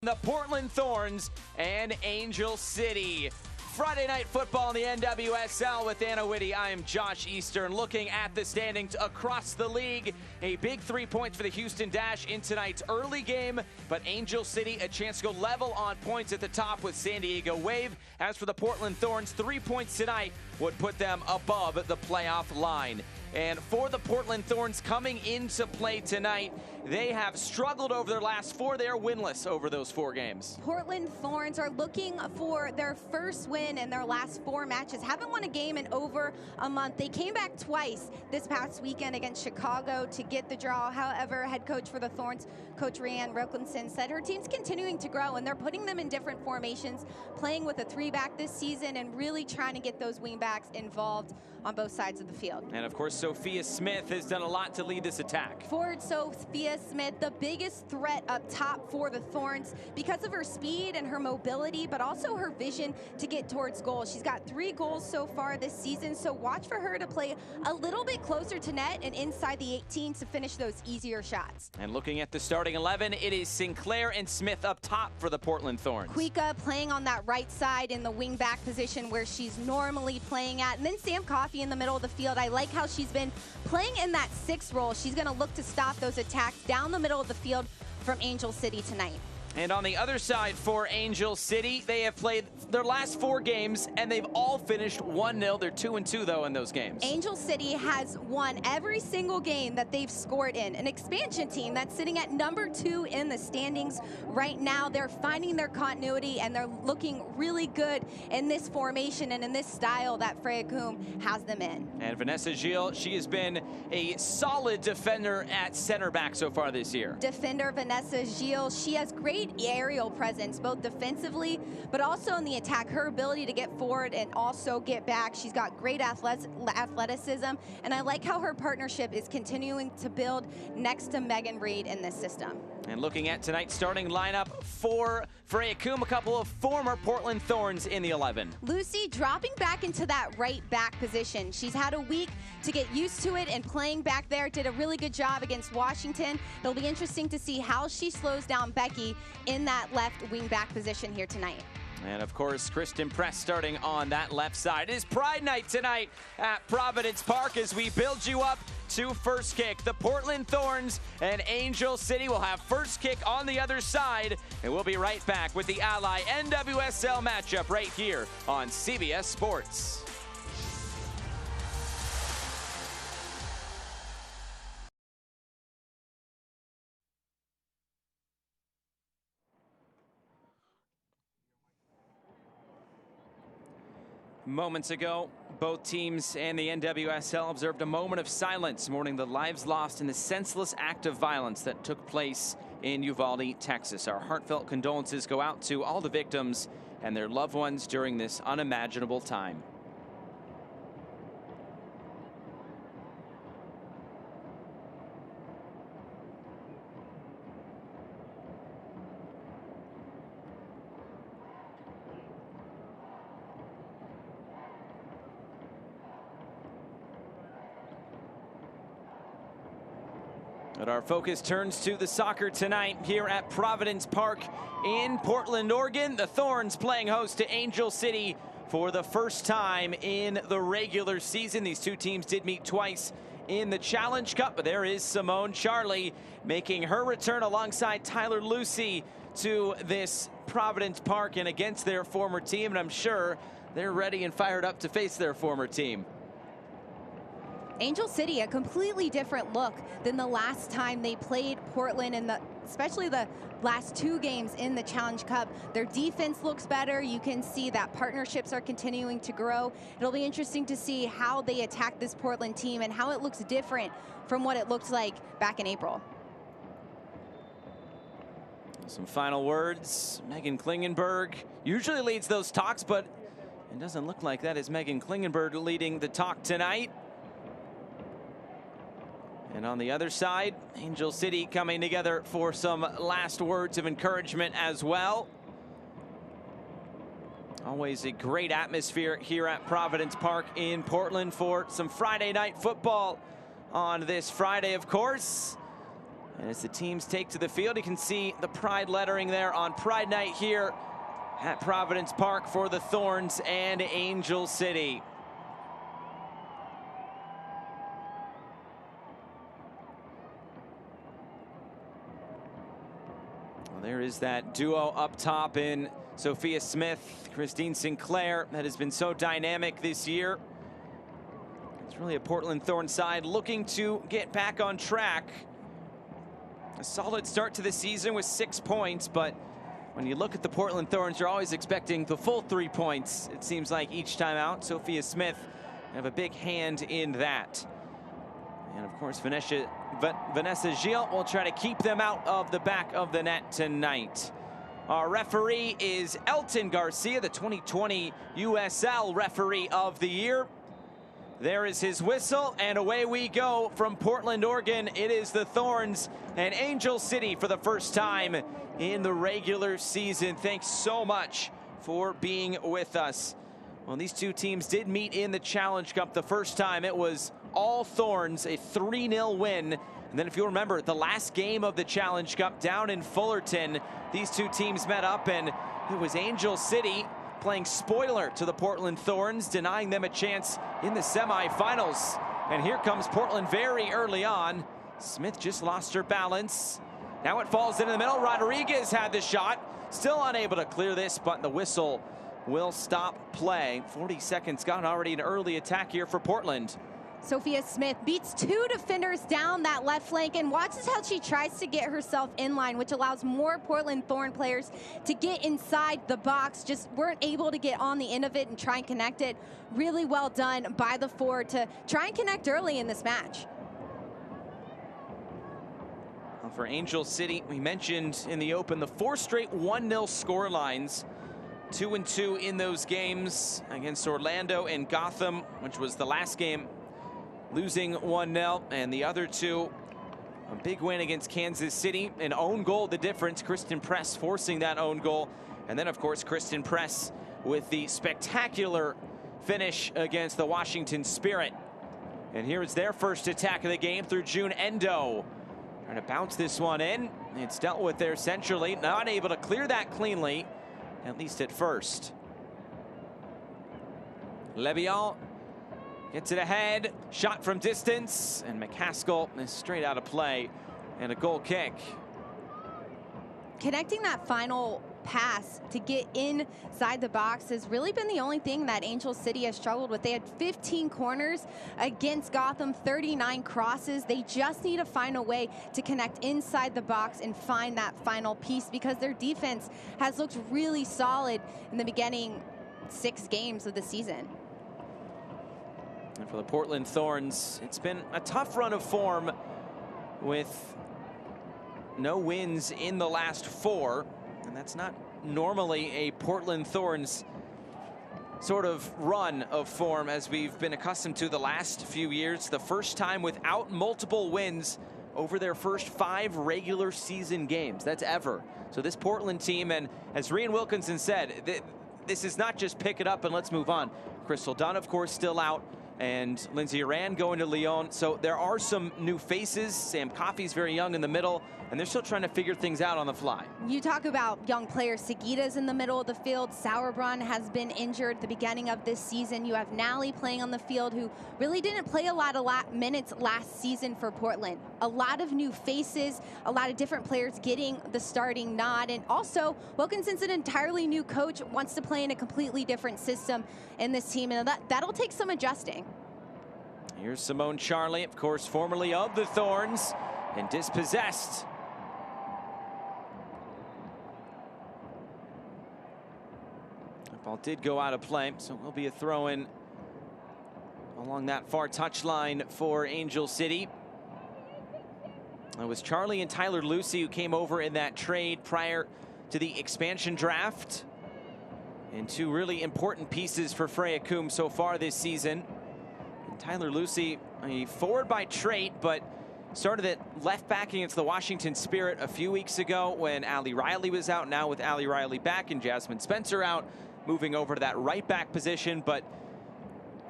The Portland Thorns and Angel City. Friday night football in the NWSL with Anna Whitty. I am Josh Eastern looking at the standings across the league. A big 3 points for the Houston Dash in tonight's early game, but Angel City a chance to go level on points at the top with San Diego Wave. As for the Portland Thorns, 3 points tonight would put them above the playoff line. And for the Portland Thorns coming into play tonight, they have struggled over their last four. They are winless over those 4 games. Portland Thorns are looking for their first win in their last 4 matches. Haven't won a game in over a month. They came back twice this past weekend against Chicago to get the draw. However, head coach for the Thorns, Coach Rhianne Rokinson, said her team's continuing to grow, and they're putting them in different formations, playing with a 3-back this season and really trying to get those wingbacks involved on both sides of the field. And of course, Sophia Smith has done a lot to lead this attack. Forward Sophia Smith, the biggest threat up top for the Thorns because of her speed and her mobility, but also her vision to get towards goal. She's got 3 goals so far this season, so watch for her to play a little bit closer to net and inside the 18 to finish those easier shots. And looking at the starting 11, it is Sinclair and Smith up top for the Portland Thorns. Kuika playing on that right side in the wing back position where she's normally playing at, and then Sam Coffey in the middle of the field. I like how she's been playing in that 6 role. She's going to look to stop those attacks down the middle of the field from Angel City tonight. And on the other side for Angel City, they have played their last 4 games, and they've all finished 1-0. They're 2-2, though, in those games. Angel City has won every single game that they've scored in. An expansion team that's sitting at number 2 in the standings right now. They're finding their continuity, and they're looking really good in this formation and in this style that Freya Coombe has them in. And Vanessa Gilles, she has been a solid defender at center back so far this year. Defender Vanessa Gilles, she has great aerial presence, both defensively, but also in the attack. Her ability to get forward and also get back. She's got great athleticism, and I like how her partnership is continuing to build next to Megan Reed in this system. And looking at tonight's starting lineup for Freya Coombe, a couple of former Portland Thorns in the 11. Lucy dropping back into that right back position. She's had a week to get used to it, and playing back there did a really good job against Washington. It'll be interesting to see how she slows down Becky in that left wing back position here tonight. And of course, Kristen Press starting on that left side. It is Pride Night tonight at Providence Park as we build you up to first kick. The Portland Thorns and Angel City will have first kick on the other side, and we'll be right back with the Ally NWSL matchup right here on CBS Sports. Moments ago, both teams and the NWSL observed a moment of silence mourning the lives lost in the senseless act of violence that took place in Uvalde, Texas. Our heartfelt condolences go out to all the victims and their loved ones during this unimaginable time. But our focus turns to the soccer tonight here at Providence Park in Portland, Oregon. The Thorns playing host to Angel City for the first time in the regular season. These two teams did meet twice in the Challenge Cup, but there is Simone Charlie making her return alongside Tyler Lucy to this Providence Park and against their former team, and I'm sure they're ready and fired up to face their former team. Angel City, a completely different look than the last time they played Portland, and especially the last 2 games in the Challenge Cup. Their defense looks better. You can see that partnerships are continuing to grow. It'll be interesting to see how they attack this Portland team and how it looks different from what it looked like back in April. Some final words. Megan Klingenberg usually leads those talks, but it doesn't look like that is Megan Klingenberg leading the talk tonight. And on the other side, Angel City coming together for some last words of encouragement as well. Always a great atmosphere here at Providence Park in Portland for some Friday night football on this Friday, of course. And as the teams take to the field, you can see the Pride lettering there on Pride Night here at Providence Park for the Thorns and Angel City. Well, there is that duo up top in Sophia Smith, Christine Sinclair, that has been so dynamic this year. It's really a Portland Thorns side looking to get back on track. A solid start to the season with 6 points, but when you look at the Portland Thorns, you're always expecting the full 3 points. It seems like each time out, Sophia Smith have a big hand in that. And of course, Vanessa Gilles will try to keep them out of the back of the net tonight. Our referee is Elton Garcia, the 2020 USL Referee of the Year. There is his whistle, and away we go from Portland, Oregon. It is the Thorns and Angel City for the first time in the regular season. Thanks so much for being with us. Well, these two teams did meet in the Challenge Cup the first time. It was all Thorns, a 3-0 win. And then if you remember, the last game of the Challenge Cup down in Fullerton, these two teams met up, and it was Angel City playing spoiler to the Portland Thorns, denying them a chance in the semifinals. And here comes Portland very early on. Smith just lost her balance. Now it falls into the middle. Rodriguez had the shot, still unable to clear this, but the whistle will stop play. 40 seconds gone, already an early attack here for Portland. Sophia Smith beats 2 defenders down that left flank and watches how she tries to get herself in line, which allows more Portland Thorn players to get inside the box. Just weren't able to get on the end of it and try and connect it. Really well done by the forward to try and connect early in this match. Well, for Angel City, we mentioned in the open the 4 straight 1-0 score lines. 2-2 in those games against Orlando and Gotham, which was the last game, losing 1-0, and the other 2, a big win against Kansas City, an own goal the difference. Kristen Press forcing that own goal, and then of course Kristen Press with the spectacular finish against the Washington Spirit. And here is their first attack of the game through June Endo, trying to bounce this one in. It's dealt with there centrally, not able to clear that cleanly, at least at first. Lebion gets it ahead, shot from distance, and McCaskill is straight out of play, and a goal kick. Connecting that final pass to get inside the box has really been the only thing that Angel City has struggled with. They had 15 corners against Gotham, 39 crosses. They just need to find a way to connect inside the box and find that final piece, because their defense has looked really solid in the beginning 6 games of the season. And for the Portland Thorns, it's been a tough run of form with no wins in the last 4. And that's not normally a Portland Thorns sort of run of form as we've been accustomed to the last few years. The first time without multiple wins over their first 5 regular season games. That's ever. So this Portland team, and as Rian Wilkinson said, this is not just pick it up and let's move on. Crystal Dunn, of course, still out, and Lindsay Aran going to Lyon. So there are some new faces. Sam Coffey's very young in the middle, and they're still trying to figure things out on the fly. You talk about young players. Sagita's in the middle of the field. Sauerbrunn has been injured at the beginning of this season. You have Nally playing on the field, who really didn't play a lot of minutes last season for Portland. A lot of new faces, a lot of different players getting the starting nod. And also, Wilkinson's an entirely new coach, wants to play in a completely different system in this team, and that'll take some adjusting. Here's Simone Charlie, of course, formerly of the Thorns, and dispossessed. The ball did go out of play, so it will be a throw-in along that far touchline for Angel City. It was Charlie and Tyler Lucy who came over in that trade prior to the expansion draft, and 2 really important pieces for Freya Coombe so far this season. Tyler Lucy, a forward by trait, but started at left back against the Washington Spirit a few weeks ago when Allie Riley was out. Now with Allie Riley back and Jasmine Spencer out, moving over to that right back position. But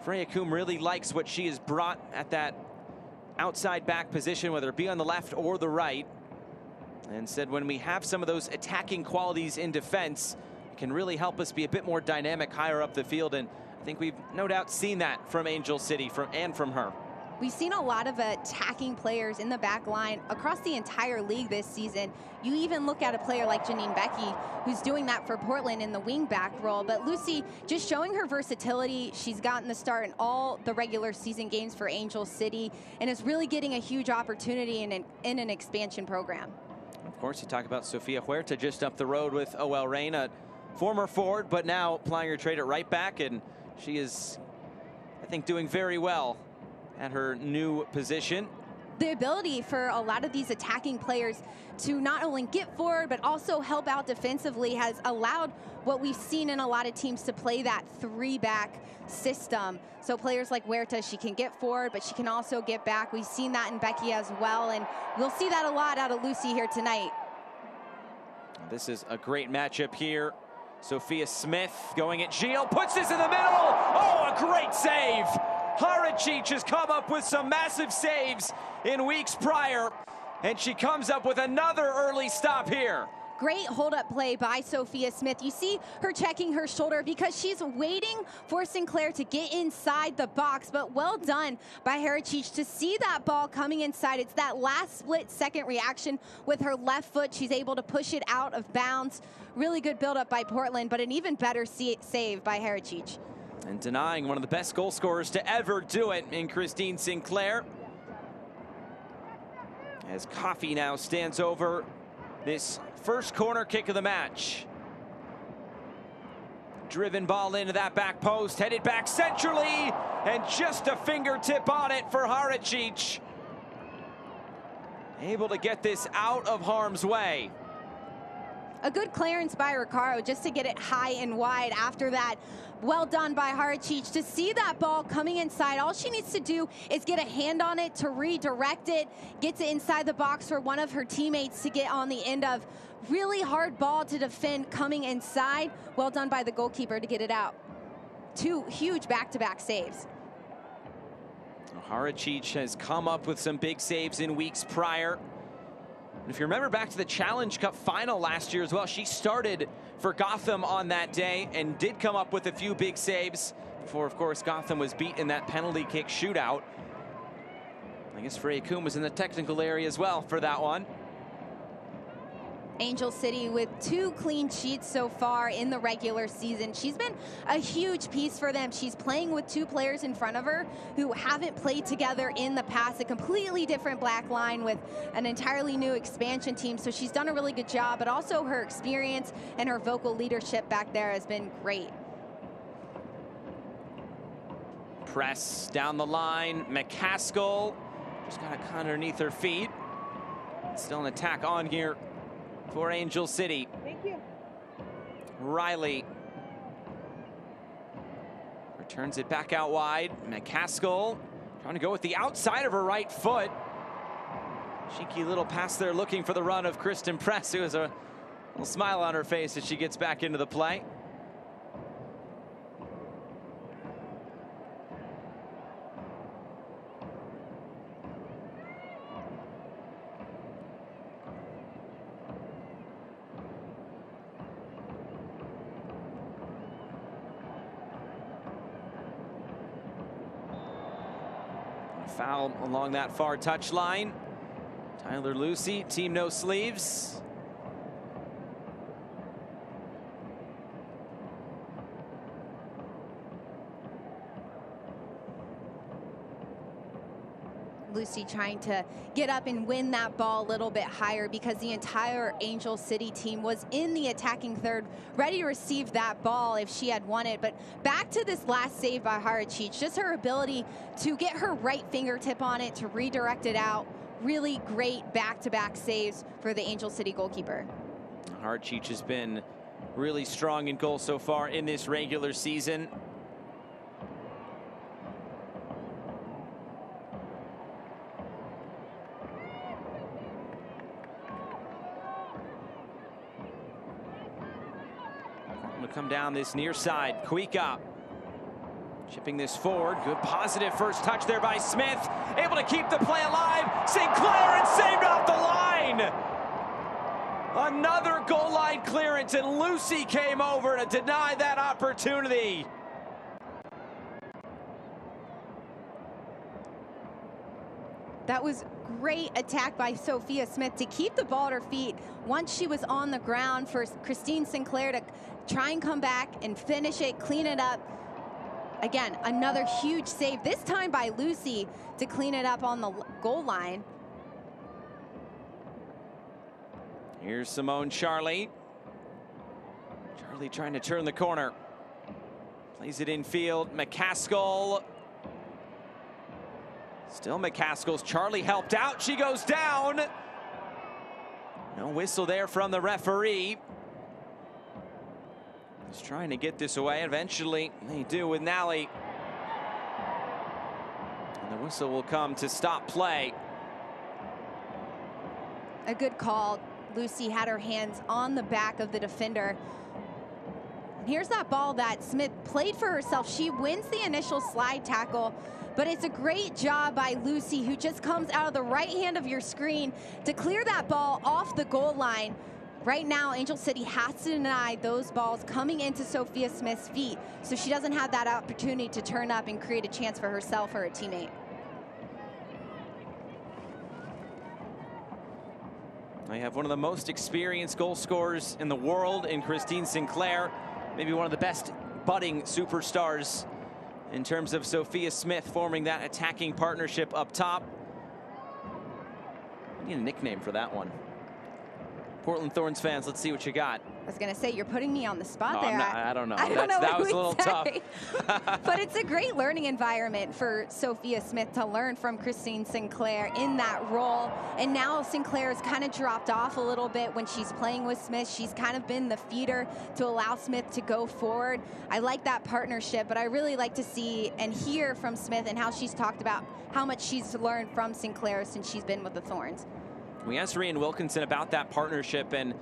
Freya Coombe really likes what she has brought at that outside back position, whether it be on the left or the right. and said when we have some of those attacking qualities in defense, it can really help us be a bit more dynamic higher up the field. And I think we've no doubt seen that from Angel City and from her. We've seen a lot of attacking players in the back line across the entire league this season. You even look at a player like Janine Becky, who's doing that for Portland in the wing back role. But Lucy, just showing her versatility, she's gotten the start in all the regular season games for Angel City, and is really getting a huge opportunity in an expansion program. Of course, you talk about Sofia Huerta just up the road with OL Reign, a former forward, but now plying her trade at right back, and she is, I think, doing very well at her new position. The ability for a lot of these attacking players to not only get forward, but also help out defensively has allowed what we've seen in a lot of teams to play that three-back system. So players like Huerta, she can get forward, but she can also get back. We've seen that in Becky as well, and we'll see that a lot out of Lucy here tonight. This is a great matchup here. Sophia Smith going at Gilles, puts this in the middle. Oh, a great save. Haracic has come up with some massive saves in weeks prior, and she comes up with another early stop here. Great hold-up play by Sophia Smith. You see her checking her shoulder because she's waiting for Sinclair to get inside the box, but well done by Haracic to see that ball coming inside. It's that last split-second reaction with her left foot. She's able to push it out of bounds. Really good build-up by Portland, but an even better save by Haracic. And denying one of the best goal scorers to ever do it in Christine Sinclair. As Coffey now stands over this first corner kick of the match. Driven ball into that back post, headed back centrally, and just a fingertip on it for Haracic. Able to get this out of harm's way. A good clearance by Ricardo just to get it high and wide after that. Well done by Haracic to see that ball coming inside. All she needs to do is get a hand on it to redirect it, gets it inside the box for one of her teammates to get on the end of. Really hard ball to defend coming inside. Well done by the goalkeeper to get it out. Two huge back-to-back saves. Haracic has come up with some big saves in weeks prior. If you remember back to the Challenge Cup final last year as well, she started for Gotham on that day and did come up with a few big saves before, of course, Gotham was beat in that penalty kick shootout. I guess Freya Kuhn was in the technical area as well for that one. Angel City with 2 clean sheets so far in the regular season. She's been a huge piece for them. She's playing with 2 players in front of her who haven't played together in the past. A completely different black line with an entirely new expansion team. So she's done a really good job, but also her experience and her vocal leadership back there has been great. Press down the line. McCaskill just got to cut underneath her feet. Still an attack on here for Angel City. Thank you. Riley returns it back out wide. McCaskill trying to go with the outside of her right foot. Cheeky little pass there looking for the run of Kristen Press, who has a little smile on her face as she gets back into the play. Foul along that far touchline. Tyler Lucy, team no sleeves. Lucy trying to get up and win that ball a little bit higher because the entire Angel City team was in the attacking third, ready to receive that ball if she had won it. But back to this last save by Haracic, just her ability to get her right fingertip on it, to redirect it out. Really great back-to-back saves for the Angel City goalkeeper. Haracic has been really strong in goal so far in this regular season. Come down this near side. Kuika chipping this forward. Good positive first touch there by Smith. Able to keep the play alive. Sinclair, and saved off the line. Another goal line clearance, and Lucy came over to deny that opportunity. That was great attack by Sophia Smith to keep the ball at her feet once she was on the ground for Christine Sinclair to try and come back and finish it, clean it up. Again, another huge save, this time by Lucy to clean it up on the goal line. Here's Simone Charlie. Charlie trying to turn the corner. Plays it infield. McCaskill. Still McCaskill's. Charlie helped out. She goes down. No whistle there from the referee. He's trying to get this away. Eventually, they do with Nally. And the whistle will come to stop play. A good call. Lucy had her hands on the back of the defender. Here's that ball that Smith played for herself. She wins the initial slide tackle, but it's a great job by Lucy, who just comes out of the right hand of your screen to clear that ball off the goal line. Right now, Angel City has to deny those balls coming into Sophia Smith's feet, so she doesn't have that opportunity to turn up and create a chance for herself or her teammate. I have one of the most experienced goal scorers in the world in Christine Sinclair, maybe one of the best budding superstars in terms of Sophia Smith forming that attacking partnership up top. I need a nickname for that one. Portland Thorns fans, let's see what you got. I was going to say, you're putting me on the spot there. I don't know. That was a little tough. But it's a great learning environment for Sophia Smith to learn from Christine Sinclair in that role. And now Sinclair has kind of dropped off a little bit when she's playing with Smith. She's kind of been the feeder to allow Smith to go forward. I like that partnership, but I really like to see and hear from Smith and how she's talked about how much she's learned from Sinclair since she's been with the Thorns. We asked Rian Wilkinson about that partnership, and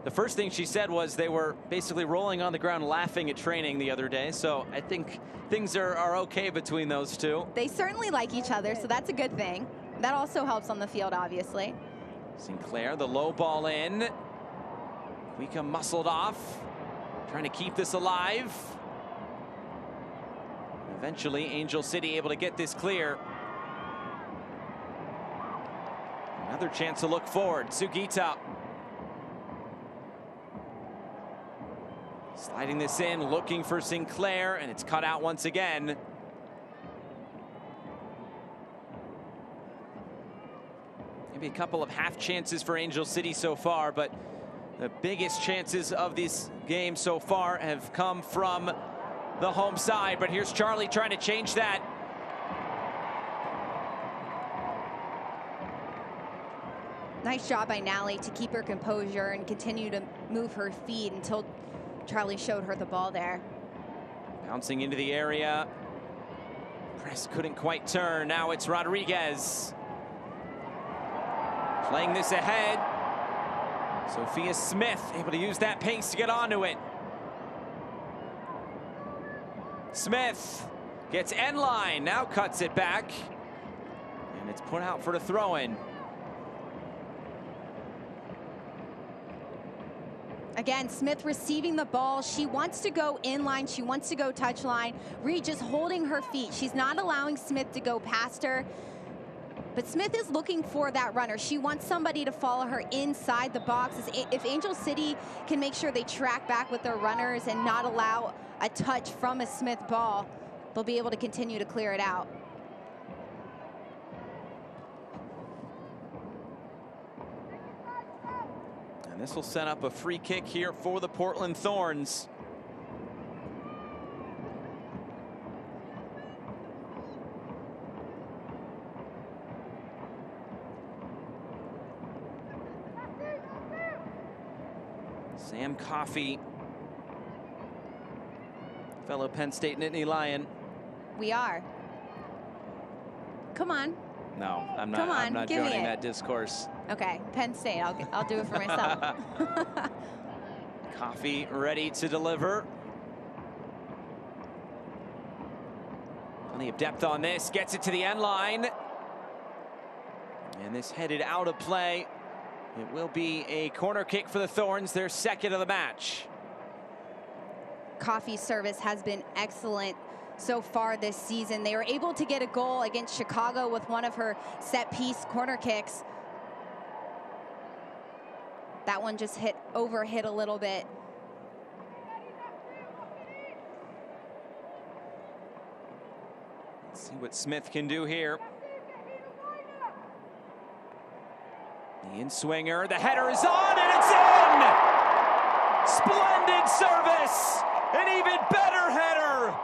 the first thing she said was they were basically rolling on the ground laughing at training the other day. So I think things are okay between those two. They certainly like each other, so that's a good thing. That also helps on the field, obviously. Sinclair, the low ball in. Kuika muscled off, trying to keep this alive. Eventually, Angel City able to get this clear. Another chance to look forward. Sugita sliding this in, looking for Sinclair, and it's cut out once again. Maybe a couple of half chances for Angel City so far, but the biggest chances of this game so far have come from the home side. But here's Charlie trying to change that. Nice job by Nally to keep her composure and continue to move her feet until Charlie showed her the ball there. Bouncing into the area. Press couldn't quite turn. Now it's Rodriguez. Playing this ahead. Sophia Smith able to use that pace to get onto it. Smith gets end line, now cuts it back. And it's put out for the throw-in. Again, Smith receiving the ball. She wants to go inline. She wants to go touch line. Reed just holding her feet. She's not allowing Smith to go past her. But Smith is looking for that runner. She wants somebody to follow her inside the box. If Angel City can make sure they track back with their runners and not allow a touch from a Smith ball, they'll be able to continue to clear it out. And this will set up a free kick here for the Portland Thorns. Sam Coffey, fellow Penn State Nittany Lion. We are. Come on. No, I'm not. Come on, I'm not give me joining it. that discourse. Okay, Penn State. I'll do it for myself. Coffey ready to deliver. Plenty of depth on this. Gets it to the end line. And this headed out of play. It will be a corner kick for the Thorns, their second of the match. Coffey's service has been excellent so far this season. They were able to get a goal against Chicago with one of her set-piece corner kicks. That one just hit a little bit. Let's see what Smith can do here. The in-swinger, the header is on, and it's in! Splendid service! An even better header!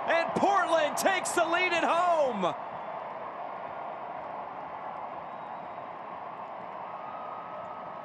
And Portland takes the lead at home!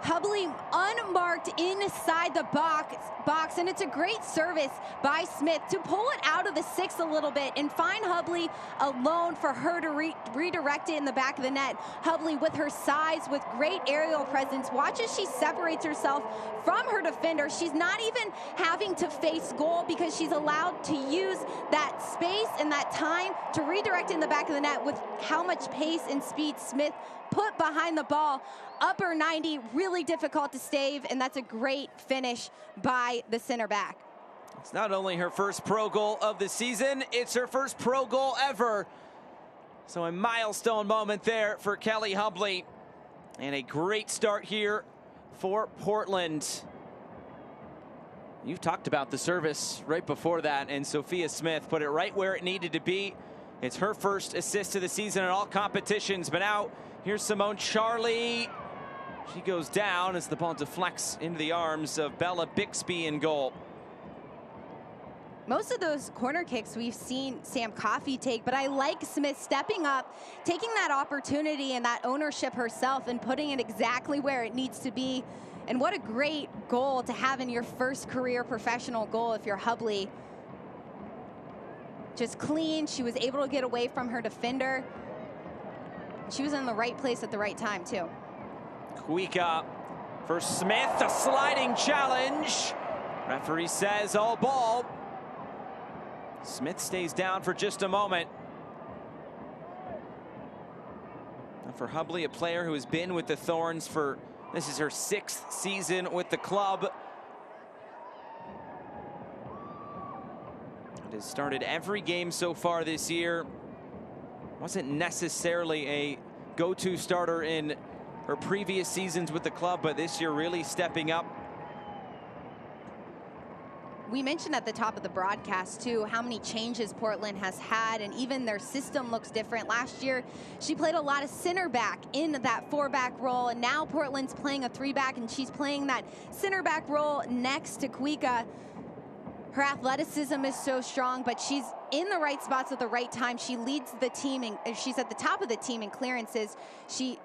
Hubley unmarked inside the box, and it's a great service by Smith to pull it out of the 6 a little bit and find Hubley alone for her to redirect it in the back of the net. Hubley, with her size, with great aerial presence, watch as she separates herself from her defender. She's not even having to face goal because she's allowed to use that space and that time to redirect in the back of the net with how much pace and speed Smith put behind the ball. Upper 90, really difficult to save, and that's a great finish by the center back. It's not only her first pro goal of the season, it's her first pro goal ever. So a milestone moment there for Kelly Hubley, and a great start here for Portland. You've talked about the service right before that, and Sophia Smith put it right where it needed to be. It's her first assist of the season in all competitions, but now here's Simone Charlie. She goes down as the ball deflects into the arms of Bella Bixby in goal. Most of those corner kicks we've seen Sam Coffey take, but I like Smith stepping up, taking that opportunity and that ownership herself and putting it exactly where it needs to be. And what a great goal to have in your first career professional goal if you're Hubley. Just clean, she was able to get away from her defender. She was in the right place at the right time too. Kuika for Smith, a sliding challenge. Referee says all ball. Smith stays down for just a moment. And for Hubley, a player who has been with the Thorns for, this is her 6th season with the club. It has started every game so far this year. Wasn't necessarily a go-to starter in her previous seasons with the club, but this year really stepping up. We mentioned at the top of the broadcast too how many changes Portland has had, and even their system looks different. Last year she played a lot of center back in that 4-back role, and now Portland's playing a 3-back, and she's playing that center back role next to Kuika. Her athleticism is so strong, but she's in the right spots at the right time. She leads the team, and she's at the top of the team in clearances. She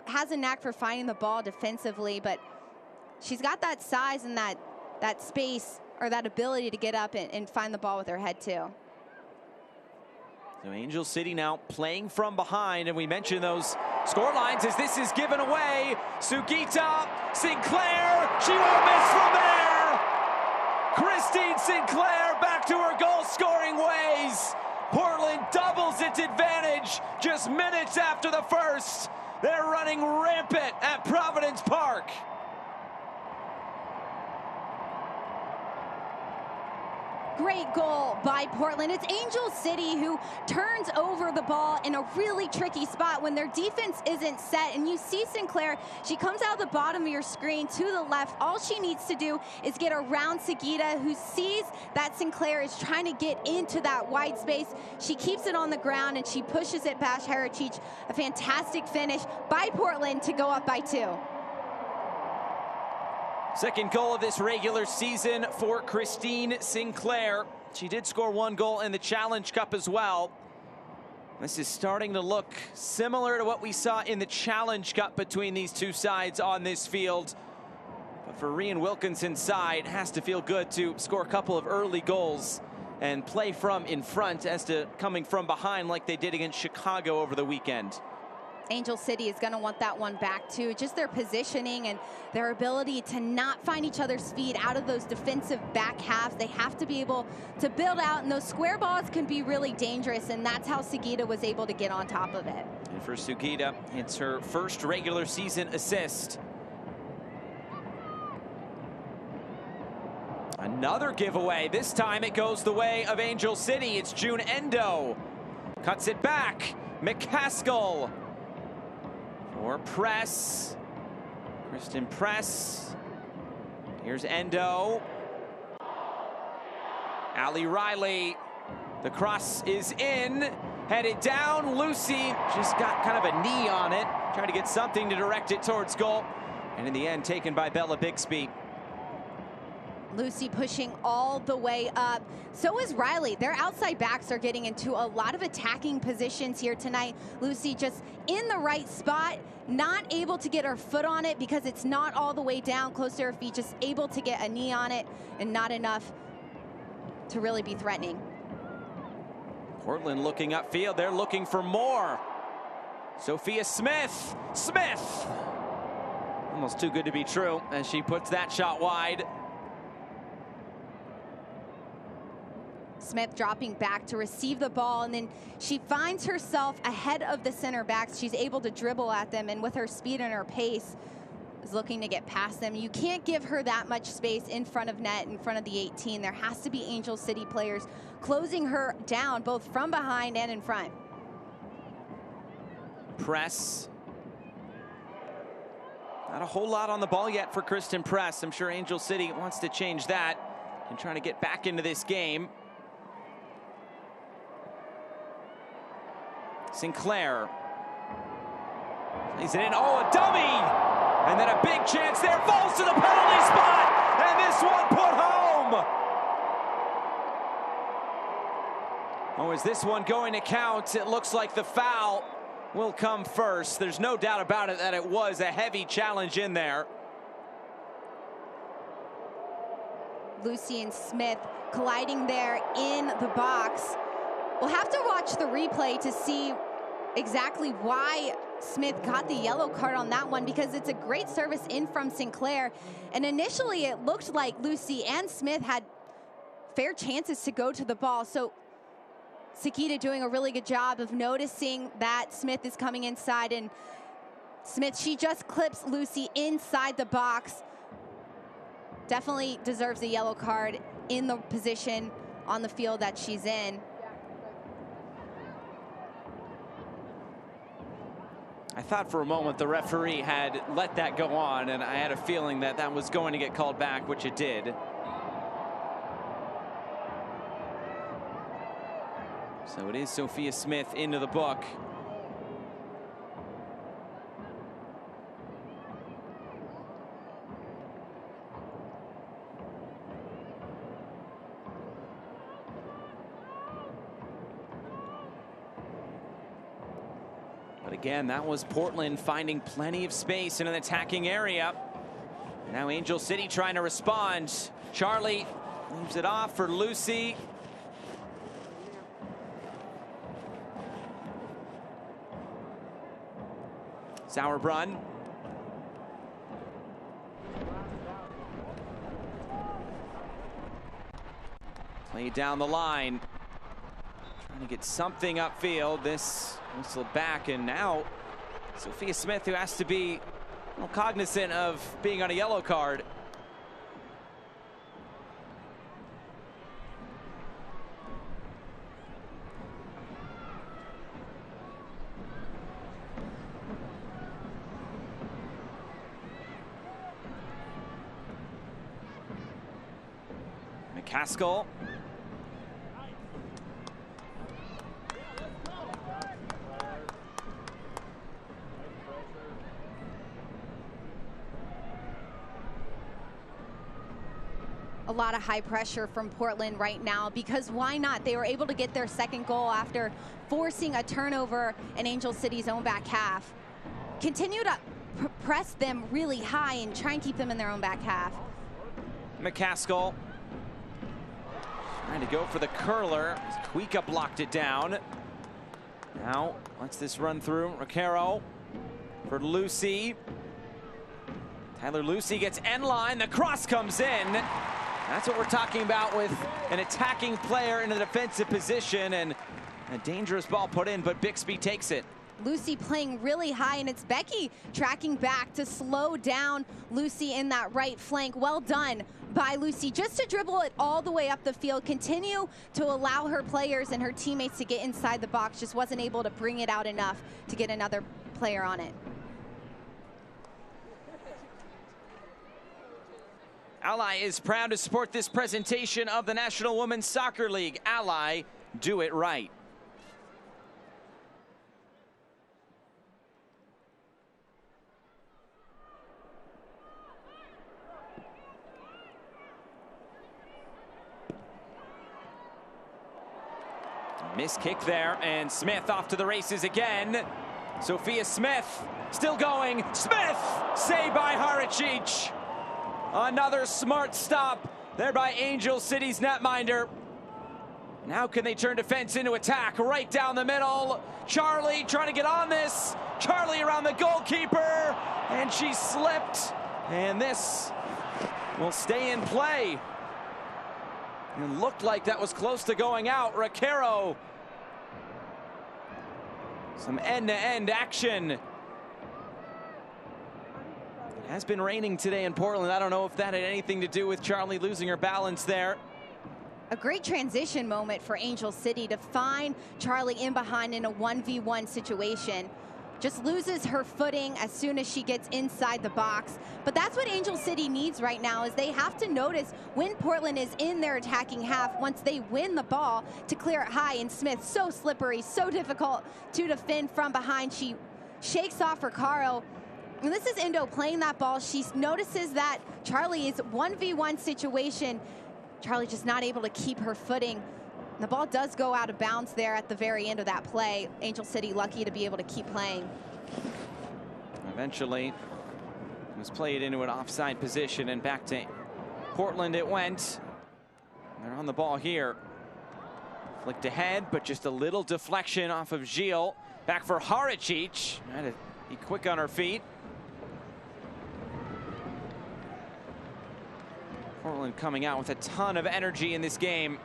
has a knack for finding the ball defensively, but she's got that size and that space, or that ability to get up and find the ball with her head too. So Angel City now playing from behind, and we mentioned those score lines as this is given away. Sugita Sinclair, she won't miss from there. Christine Sinclair back to her goal-scoring ways. Portland doubles its advantage just minutes after the first. They're running rampant at Providence Park. Great goal by Portland. It's Angel City who turns over the ball in a really tricky spot when their defense isn't set. And you see Sinclair, she comes out the bottom of your screen to the left. All she needs to do is get around Sagita, who sees that Sinclair is trying to get into that wide space. She keeps it on the ground and she pushes it past Hericic. A fantastic finish by Portland to go up by 2. Second goal of this regular season for Christine Sinclair. She did score 1 goal in the Challenge Cup as well. This is starting to look similar to what we saw in the Challenge Cup between these two sides on this field. But for Rian Wilkinson's side, it has to feel good to score a couple of early goals and play from in front as to coming from behind like they did against Chicago over the weekend. Angel City is going to want that one back too. Just their positioning and their ability to not find each other's feet out of those defensive back halves. They have to be able to build out, and those square balls can be really dangerous, and that's how Sugita was able to get on top of it. And for Sugita, it's her first regular season assist. Another giveaway. This time it goes the way of Angel City. It's June Endo. Cuts it back. McCaskill for Press. Kristen Press. Here's Endo. Allie Riley. The cross is in. Headed down. Lucy just got kind of a knee on it. Trying to get something to direct it towards goal. And in the end, taken by Bella Bixby. Lucy pushing all the way up. So is Riley. Their outside backs are getting into a lot of attacking positions here tonight. Lucy just in the right spot, not able to get her foot on it because it's not all the way down close to her feet, just able to get a knee on it and not enough to really be threatening. Portland looking upfield. They're looking for more. Sophia Smith. Smith! Almost too good to be true as she puts that shot wide. Smith dropping back to receive the ball, and then she finds herself ahead of the center backs. She's able to dribble at them, and with her speed and her pace, is looking to get past them. You can't give her that much space in front of net, in front of the 18. There has to be Angel City players closing her down, both from behind and in front. Press. Not a whole lot on the ball yet for Kristen Press. I'm sure Angel City wants to change that and trying to get back into this game. Sinclair. Plays it in. Oh, a dummy! And then a big chance there. Falls to the penalty spot! And this one put home! Oh, is this one going to count? It looks like the foul will come first. There's no doubt about it that it was a heavy challenge in there. Lucy and Smith colliding there in the box. We'll have to watch the replay to see exactly why Smith got the yellow card on that one, because it's a great service in from Sinclair. And initially it looked like Lucy and Smith had fair chances to go to the ball. So Sakita doing a really good job of noticing that Smith is coming inside, and Smith, she just clips Lucy inside the box. Definitely deserves a yellow card in the position on the field that she's in. I thought for a moment the referee had let that go on, and I had a feeling that that was going to get called back, which it did. So it is Sophia Smith into the book. But again, that was Portland finding plenty of space in an attacking area. Now Angel City trying to respond. Charlie moves it off for Lucy. Sauerbrunn. Played down the line. Trying to get something upfield. This whistled back, and now Sophia Smith, who has to be cognizant of being on a yellow card. McCaskill. A lot of high pressure from Portland right now, because why not? They were able to get their second goal after forcing a turnover in Angel City's own back half. Continue to press them really high and try and keep them in their own back half. McCaskill trying to go for the curler. Cuica blocked it down. Now lets this run through. Ricaro for Lucy. Tyler Lucy gets end line. The cross comes in. That's what we're talking about with an attacking player in a defensive position, and a dangerous ball put in, but Bixby takes it. Lucy playing really high, and it's Becky tracking back to slow down Lucy in that right flank. Well done by Lucy just to dribble it all the way up the field, continue to allow her players and her teammates to get inside the box, just wasn't able to bring it out enough to get another player on it. Ally is proud to support this presentation of the National Women's Soccer League. Ally, do it right. Miss kick there, and Smith off to the races again. Sophia Smith still going. Smith, saved by Haracic. Another smart stop there by Angel City's netminder. Now can they turn defense into attack? Right down the middle. Charlie trying to get on this. Charlie around the goalkeeper, and she slipped. And this will stay in play. It looked like that was close to going out. Ricaro. Some end-to-end action. It has been raining today in Portland. I don't know if that had anything to do with Charlie losing her balance there. A great transition moment for Angel City to find Charlie in behind in a 1v1 situation. Just loses her footing as soon as she gets inside the box. But that's what Angel City needs right now, is they have to notice when Portland is in their attacking half once they win the ball to clear it high. And Smith, so slippery, so difficult to defend from behind. She shakes off Ricaro. And this is Indo playing that ball. She notices that Charlie is 1v1 situation. Charlie just not able to keep her footing. The ball does go out of bounds there at the very end of that play. Angel City lucky to be able to keep playing. Eventually, it was played into an offside position, and back to Portland it went. They're on the ball here. Flicked ahead, but just a little deflection off of Gilles. Back for Haracic. Had to be quick on her feet. Portland coming out with a ton of energy in this game.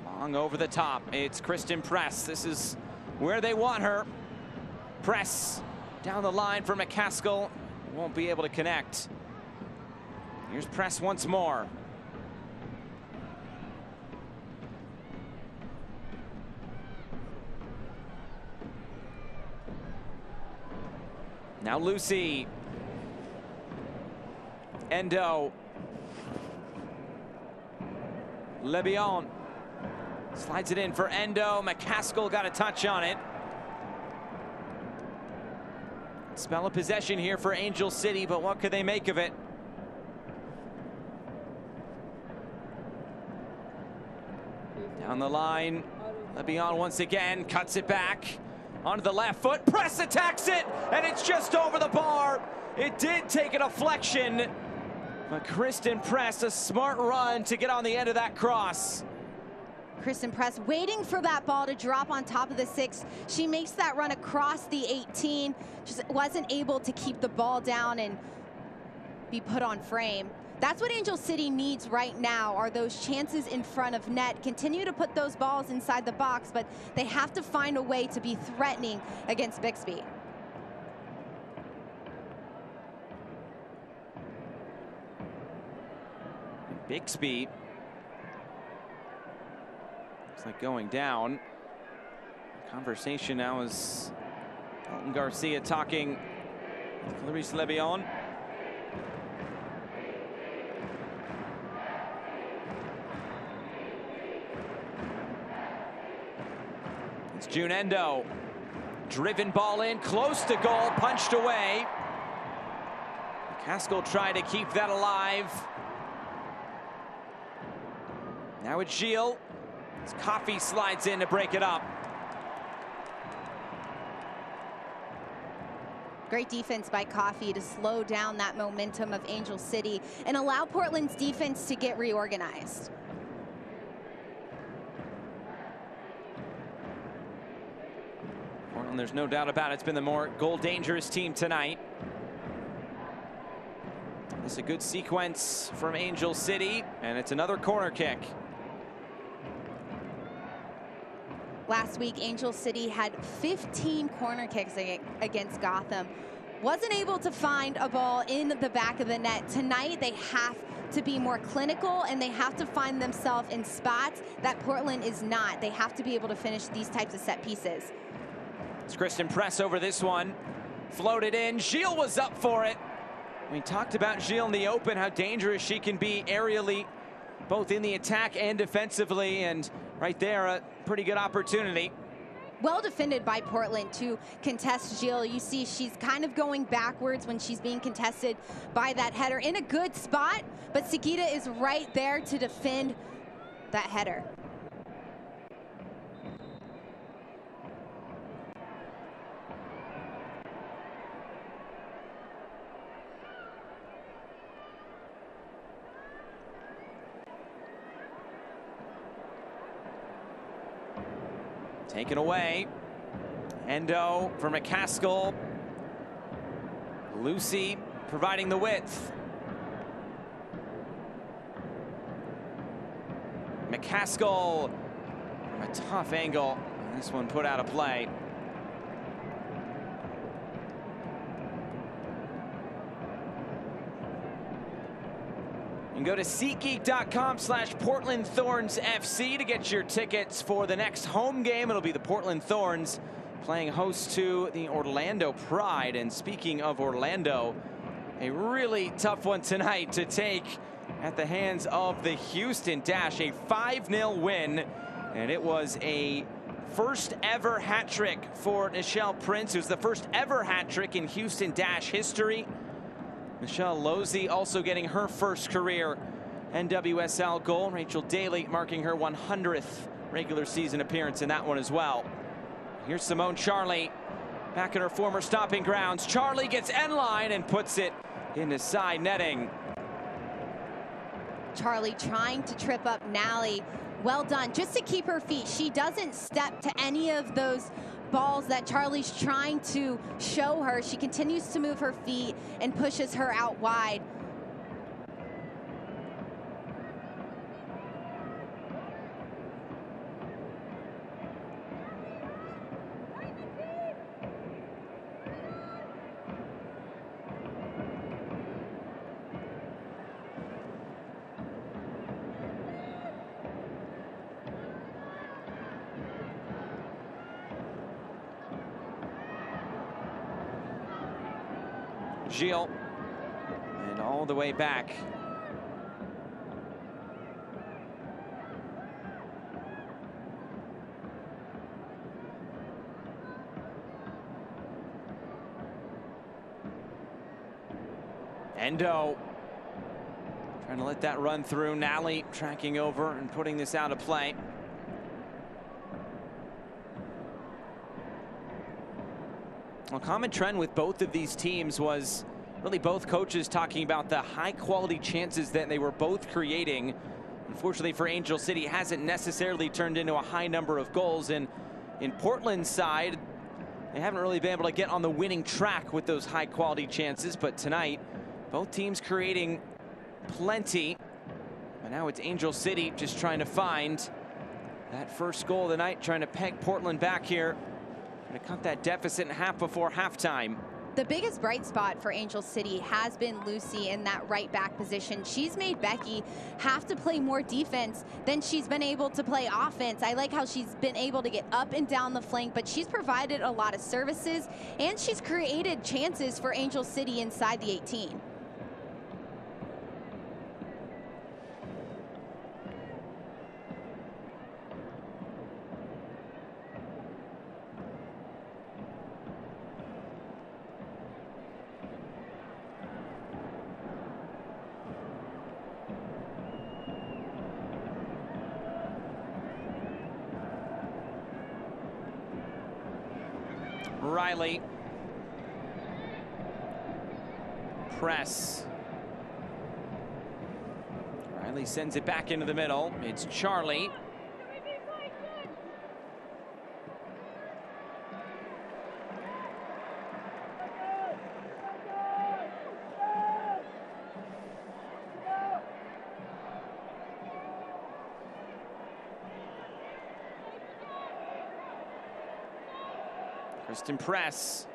Long over the top. It's Kristen Press. This is where they want her. Press down the line for McCaskill. Won't be able to connect. Here's Press once more. Now Lucy. Endo. Lebion. Slides it in for Endo. McCaskill got a touch on it. Spell of possession here for Angel City, but what could they make of it? Down the line. Lebion once again cuts it back. Onto the left foot. Press attacks it, and it's just over the bar. It did take a deflection, but Kristen Press, a smart run to get on the end of that cross. Kristen Press waiting for that ball to drop on top of the 6. She makes that run across the 18. Just wasn't able to keep the ball down and be put on frame. That's what Angel City needs right now, are those chances in front of net. Continue to put those balls inside the box, but they have to find a way to be threatening against Bixby. Bixby looks like going down. Conversation now is Elton Garcia talking to Clarice Lebion. It's June Endo. Driven ball in, close to goal, punched away. McCaskill tried to keep that alive. Now it's Gilles. As Coffey slides in to break it up. Great defense by Coffey to slow down that momentum of Angel City and allow Portland's defense to get reorganized. Portland, there's no doubt about it, it's been the more goal-dangerous team tonight. This is a good sequence from Angel City, and it's another corner kick. Last week, Angel City had 15 corner kicks against Gotham. wasn't able to find a ball in the back of the net. Tonight, they have to be more clinical, and they have to find themselves in spots that Portland is not. They have to be able to finish these types of set pieces. It's Kristen Press over this one. Floated in. Gilles was up for it. We talked about Gilles in the open, how dangerous she can be aerially, both in the attack and defensively, and right there, a pretty good opportunity. Well defended by Portland to contest Gilles. You see she's kind of going backwards when she's being contested by that header in a good spot, but Sakita is right there to defend that header. Taken away. Endo for McCaskill. Lucy providing the width. McCaskill from a tough angle. This one put out of play. You can go to SeatGeek.com/Portland Thorns FC to get your tickets for the next home game. It'll be the Portland Thorns playing host to the Orlando Pride. And speaking of Orlando, a really tough one tonight to take at the hands of the Houston Dash. A 5-0 win, and it was a first ever hat trick for Nichelle Prince. It was the first ever hat trick in Houston Dash history. Michelle Losey also getting her first career NWSL goal. Rachel Daly marking her 100th regular season appearance in that one as well. Here's Simone Charlie back in her former stomping grounds. Charlie gets end line and puts it into side netting. Charlie trying to trip up Nally. Well done, just to keep her feet. She doesn't step to any of those balls that Charlie's trying to show her. She continues to move her feet and pushes her out wide. Gilles, and all the way back. Endo trying to let that run through. Nally tracking over and putting this out of play. A common trend with both of these teams was really both coaches talking about the high quality chances that they were both creating. Unfortunately for Angel City, it hasn't necessarily turned into a high number of goals. And in Portland's side, they haven't really been able to get on the winning track with those high quality chances. But tonight, both teams creating plenty. But now it's Angel City just trying to find that first goal of the night, trying to peg Portland back here. Going to cut that deficit in half before halftime. The biggest bright spot for Angel City has been Lucy in that right back position. She's made Becky have to play more defense than she's been able to play offense. I like how she's been able to get up and down the flank, but she's provided a lot of services, and she's created chances for Angel City inside the 18. Riley. Press. Riley sends it back into the middle. It's Charlie. Kristen Press.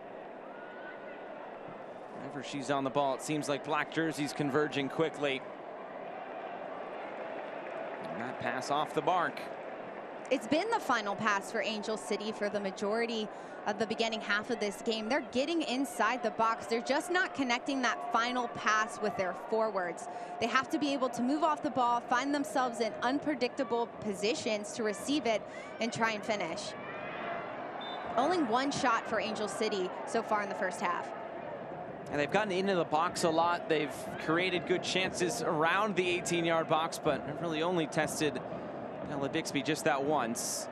Whenever she's on the ball, it seems like black jerseys converging quickly. And that pass off the mark. It's been the final pass for Angel City for the majority of the beginning half of this game. They're getting inside the box. They're just not connecting that final pass with their forwards. They have to be able to move off the ball, find themselves in unpredictable positions to receive it and try and finish. Only one shot for Angel City so far in the first half. And they've gotten into the box a lot. They've created good chances around the 18-yard box, but really only tested Ella Bixby just that once.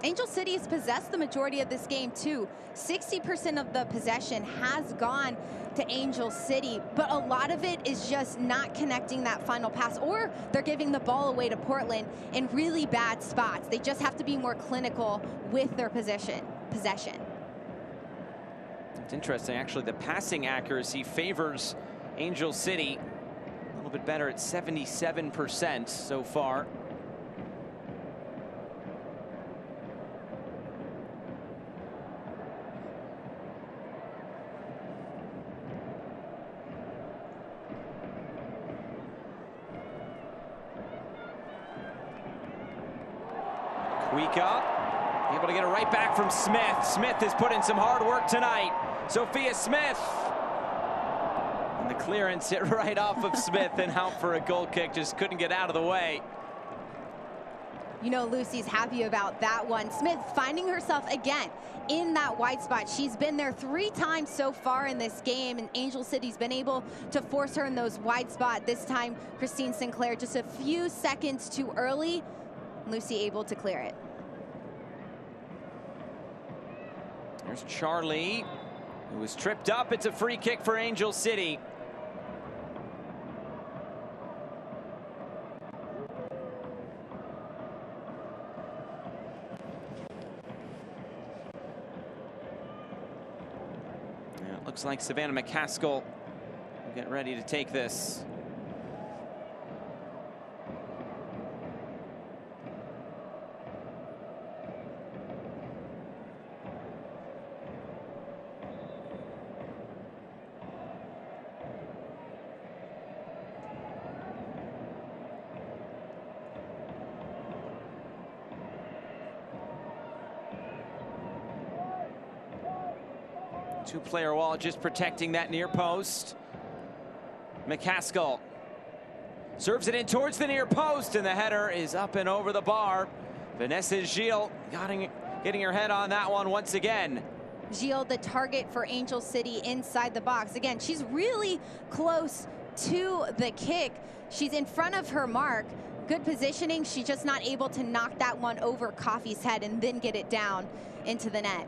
Angel City has possessed the majority of this game too. 60% of the possession has gone to Angel City, but a lot of it is just not connecting that final pass, or they're giving the ball away to Portland in really bad spots. They just have to be more clinical with their possession. It's interesting, actually, the passing accuracy favors Angel City a little bit better at 77% so far. Kuika, able to get it right back from Smith. Smith has put in some hard work tonight. Sophia Smith. And the clearance hit right off of Smith and out for a goal kick. Just couldn't get out of the way. You know, Lucy's happy about that one. Smith finding herself again in that wide spot. She's been there 3 times so far in this game, and Angel City's been able to force her in those wide spots. This time, Christine Sinclair just a few seconds too early. Lucy able to clear it. There's Charlie, who was tripped up. It's a free kick for Angel City. Yeah, it looks like Savannah McCaskill will get ready to take this. Two-player wall just protecting that near post. McCaskill serves it in towards the near post, and the header is up and over the bar. Vanessa Gilles getting her head on that one once again. Gilles, the target for Angel City inside the box. Again, she's really close to the kick. She's in front of her mark. Good positioning. She's just not able to knock that one over Coffey's head and then get it down into the net.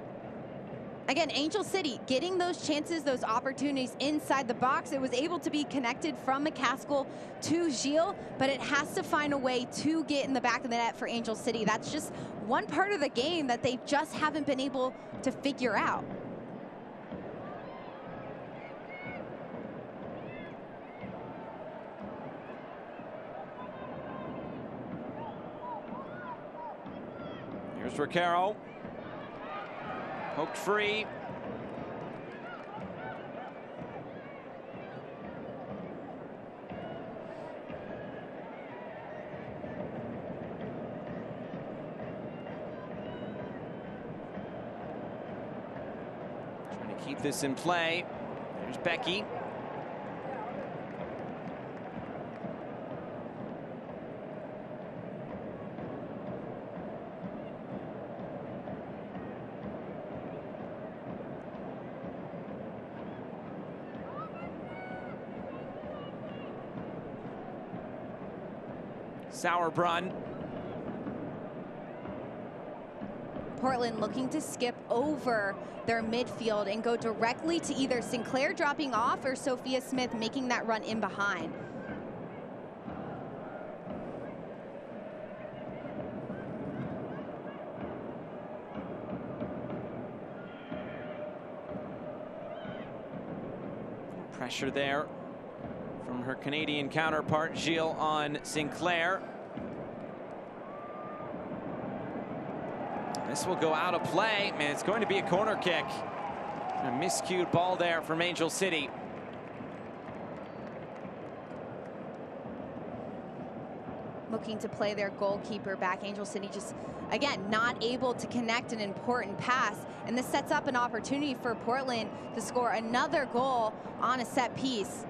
Again, Angel City getting those chances, those opportunities inside the box. It was able to be connected from McCaskill to Gilles, but it has to find a way to get in the back of the net for Angel City. That's just one part of the game that they just haven't been able to figure out. Here's Recaro. Poked free. Trying to keep this in play. There's Becky. Sauerbrunn. Portland looking to skip over their midfield and go directly to either Sinclair dropping off or Sophia Smith making that run in behind. Pressure there from her Canadian counterpart, Gilles, on Sinclair. This will go out of play, and it's going to be a corner kick. A miscued ball there from Angel City. Looking to play their goalkeeper back. Angel City just, again, not able to connect an important pass. And this sets up an opportunity for Portland to score another goal on a set piece.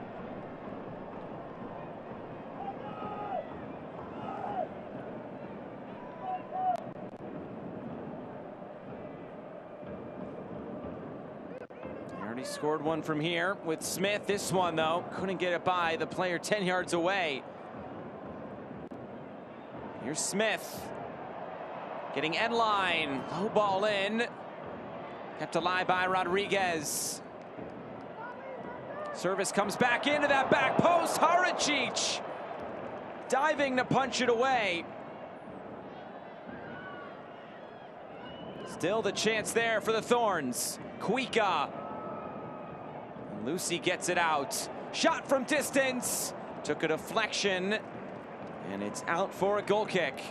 They already scored one from here with Smith. This one, though, couldn't get it by the player 10 yards away. Here's Smith getting end line. Low ball in. Kept alive by Rodriguez. Service comes back into that back post. Haracic diving to punch it away. Still the chance there for the Thorns. Kuika. Lucy gets it out. Shot from distance. Took a deflection. And it's out for a goal kick.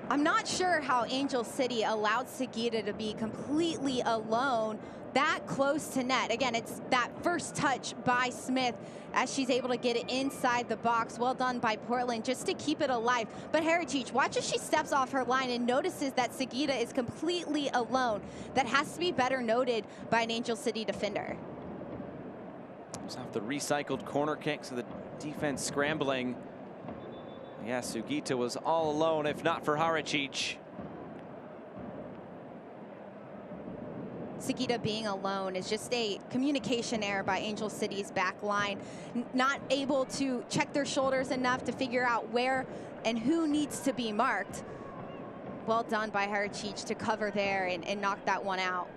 I'm not sure how Angel City allowed Sagita to be completely alone that close to net. Again, it's that first touch by Smith as she's able to get it inside the box. Well done by Portland just to keep it alive. But Haracic, watch as she steps off her line and notices that Sagita is completely alone. That has to be better noted by an Angel City defender. Comes off the recycled corner kick, so the defense scrambling. Yeah, Sugita was all alone, if not for Haracic. Sagita being alone is just a communication error by Angel City's back line. Not able to check their shoulders enough to figure out where and who needs to be marked. Well done by Haracic to cover there and knock that one out.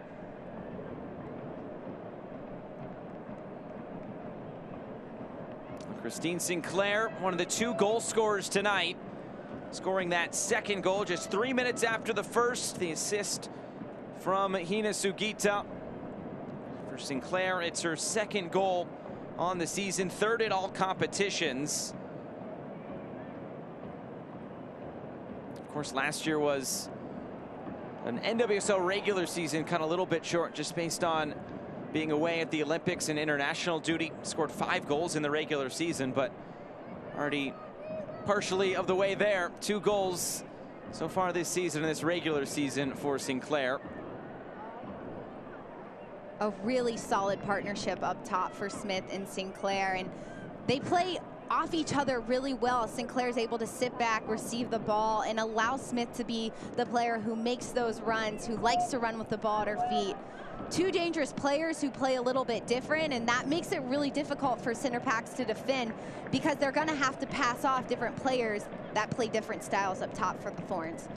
Christine Sinclair, one of the 2 goal scorers tonight, scoring that second goal just 3 minutes after the first. The assist from Hina Sugita. For Sinclair, it's her second goal on the season, 3rd in all competitions. Of course, last year was an NWSL regular season, kind of a little bit short, just based on being away at the Olympics and international duty. Scored 5 goals in the regular season, but already partially of the way there. 2 goals so far this season in this regular season for Sinclair. A really solid partnership up top for Smith and Sinclair, and they play off each other really well. Sinclair's able to sit back, receive the ball, and allow Smith to be the player who makes those runs, who likes to run with the ball at her feet. 2 dangerous players who play a little bit different, and that makes it really difficult for center packs to defend because they're going to have to pass off different players that play different styles up top for the Thorns.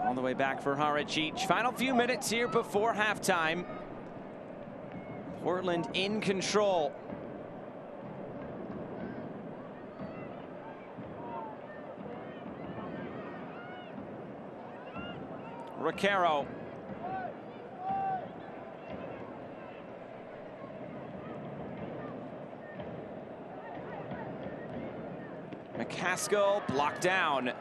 All the way back for Haracic. Final few minutes here before halftime. Portland in control. Recaro. McCaskill blocked down.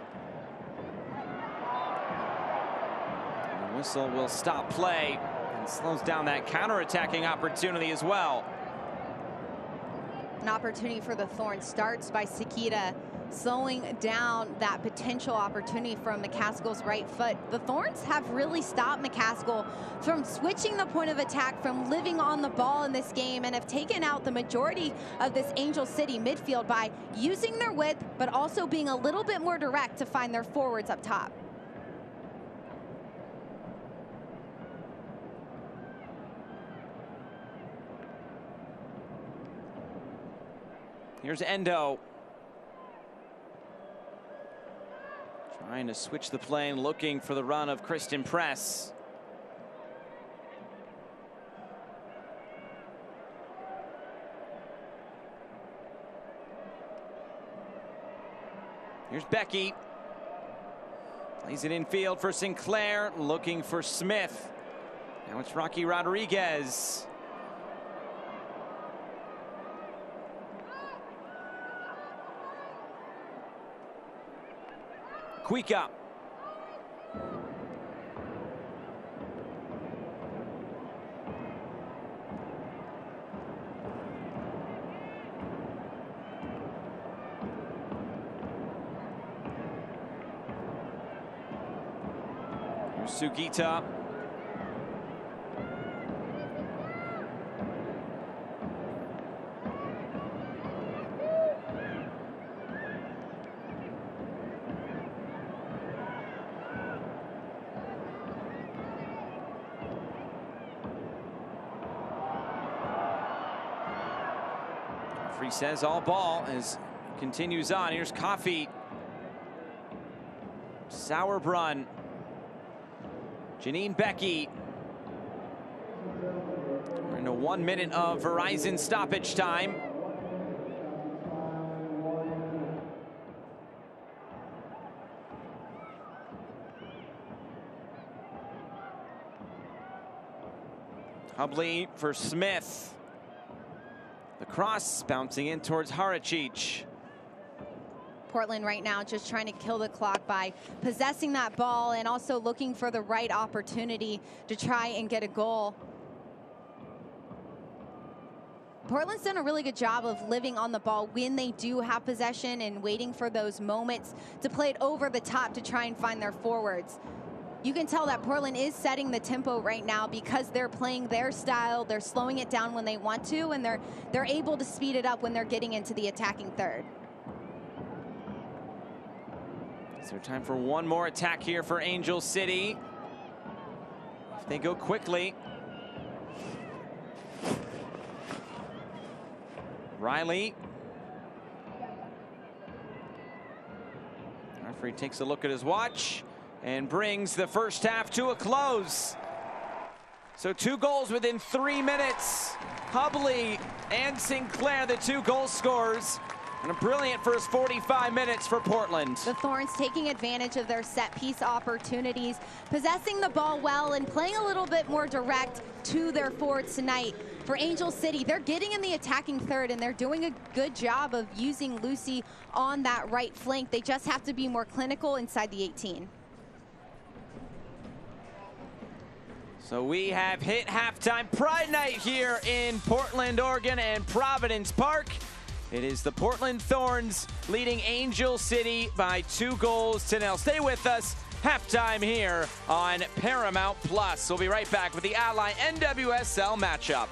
The whistle will stop play and slows down that counterattacking opportunity as well. An opportunity for the Thorns starts by Sakita, slowing down that potential opportunity from McCaskill's right foot. The Thorns have really stopped McCaskill from switching the point of attack, from living on the ball in this game, and have taken out the majority of this Angel City midfield by using their width, but also being a little bit more direct to find their forwards up top. Here's Endo. Trying to switch the play and looking for the run of Kristen Press. Here's Becky. Plays it infield for Sinclair, looking for Smith. Now it's Rocky Rodriguez. Kuika. Here's Sugita. Referee says all ball as continues on. Here's Coffey. Sauerbrunn. Janine Becky. We're into 1 minute of Verizon stoppage time. Hubley for Smith. The cross bouncing in towards Haracic. Portland right now just trying to kill the clock by possessing that ball and also looking for the right opportunity to try and get a goal. Portland's done a really good job of living on the ball when they do have possession and waiting for those moments to play it over the top to try and find their forwards. You can tell that Portland is setting the tempo right now because they're playing their style. They're slowing it down when they want to, and they're able to speed it up when they're getting into the attacking third. So time for one more attack here for Angel City. If they go quickly. Riley. Referee takes a look at his watch and brings the first half to a close. So 2 goals within 3 minutes. Hubley and Sinclair, the 2 goal scorers. And a brilliant first 45 minutes for Portland. The Thorns taking advantage of their set piece opportunities, possessing the ball well and playing a little bit more direct to their forwards tonight. For Angel City, they're getting in the attacking third and they're doing a good job of using Lucy on that right flank. They just have to be more clinical inside the 18. So we have hit halftime. Pride night here in Portland, Oregon and Providence Park. It is the Portland Thorns leading Angel City by 2 goals to 0. Stay with us. Halftime here on Paramount Plus. We'll be right back with the Ally NWSL matchup.